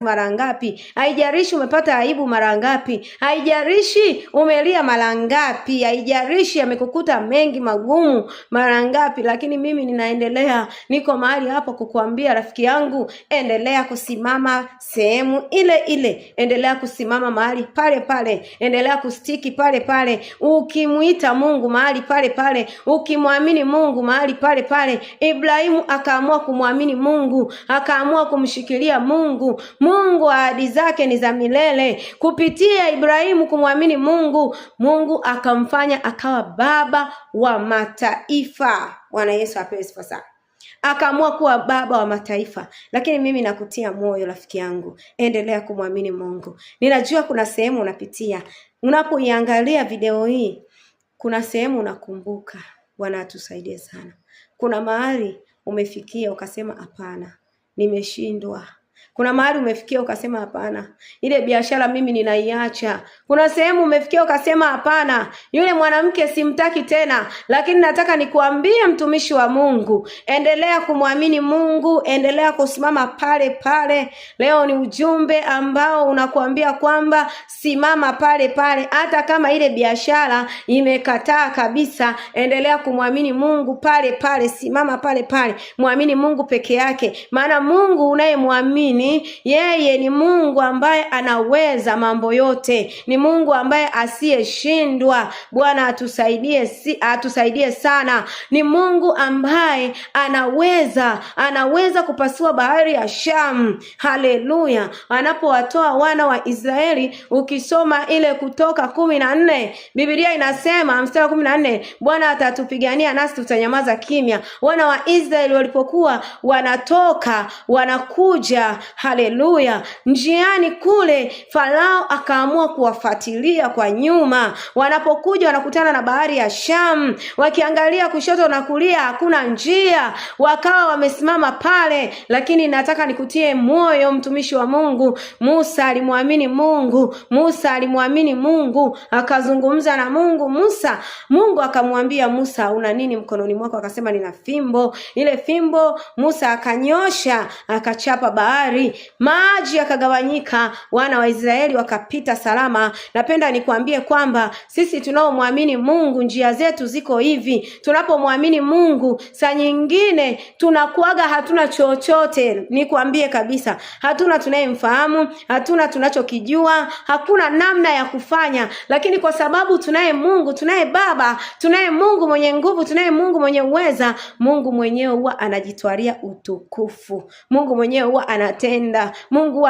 mara ngapi, haijalishi umepata aibu mara ngapi, haijalishi umelia mara ngapi, haijalishi amekukuta mengi magumu mara ngapi, lakini mimi ninaendelea, niko mahali hapo kukuambia rafiki yangu, endelea kusimama sehemu ile ile, endelea kusimama mahali pale pale, endelea kustiki pale pale, ukimuita Mungu mahali pale pale, ukimwamini Mungu mahali pale pale. Ibrahimu akaamua kumwamini Mungu, akaamua kumshikilia Mungu. Mungu ahadi zake ni za milele. Kupitia Ibrahimu kumwamini Mungu, Mungu akamfanya akawa baba wa mataifa. Bwana Yesu apewe sifa sana. Akaamua kuwa baba wa mataifa. Lakini mimi nakutia moyo rafiki yangu, endelea kumwamini Mungu. Ninajua kuna sehemu unapitia. Unapoiangalia video hii, kuna sehemu unakumbuka. Bwana atusaidie sana. Kuna mahali umefikia ukasema hapana, nimeshindwa. Kuna mahali umefikia ukasema hapana, ile biashara mimi ninaiacha. Kuna sehemu umefikia ukasema hapana, yule mwanamke simtaki tena. Lakini nataka nikuambie mtumishi wa Mungu, endelea kumwamini Mungu, endelea kusimama pale pale. Leo ni ujumbe ambao unakuambia kwamba simama pale pale, hata kama ile biashara imekataa kabisa, endelea kumwamini Mungu pale pale, simama pale pale. Muamini Mungu peke yake, maana Mungu unayemwamini yeye ni Mungu ambaye anaweza mambo yote. Ni Mungu ambaye asiyeshindwa. Bwana atusaidie sana. Ni Mungu ambaye anaweza kupasua bahari ya Shamu. Haleluya. Anapowatoa wana wa Israeli, ukisoma ile Kutoka 14, Biblia inasema mstari 14, Bwana atatupigania nasi tutanyamaza kimya. Wana wa Israeli walipokuwa wanatoka wanakuja, haleluya, njiani kule Farao akaamua kuwafuatilia kwa nyuma. Wanapokuja wanakutana na bahari ya Shamu, wakiangalia kushoto na kulia hakuna njia, wakawa wamesimama pale. Lakini nataka nikutie moyo mtumishi wa Mungu, Musa alimwamini Mungu, akazungumza na Mungu. Mungu akamwambia Musa, una nini mkononi mwako? Akasema nina fimbo. Ile fimbo Musa akanyosha, akachapa bahari, maji yakagawanyika, wana wa Israeli wakapita salama. Napenda nikuambie kwamba sisi tunaomwamini Mungu njia zetu ziko hivi. Tunapomwamini Mungu saa nyingine tunakuaga hatuna chochote. Nikuambie kabisa, hatuna tunayemfahamu, hatuna tunachokijua, hakuna namna ya kufanya. Lakini kwa sababu tunaye Mungu, tunaye Baba, tunaye Mungu mwenye nguvu, tunaye Mungu mwenye uweza, Mungu mwenyewe huwa anajitwalia utukufu. Mungu mwenyewe huwa anatenda. Mungu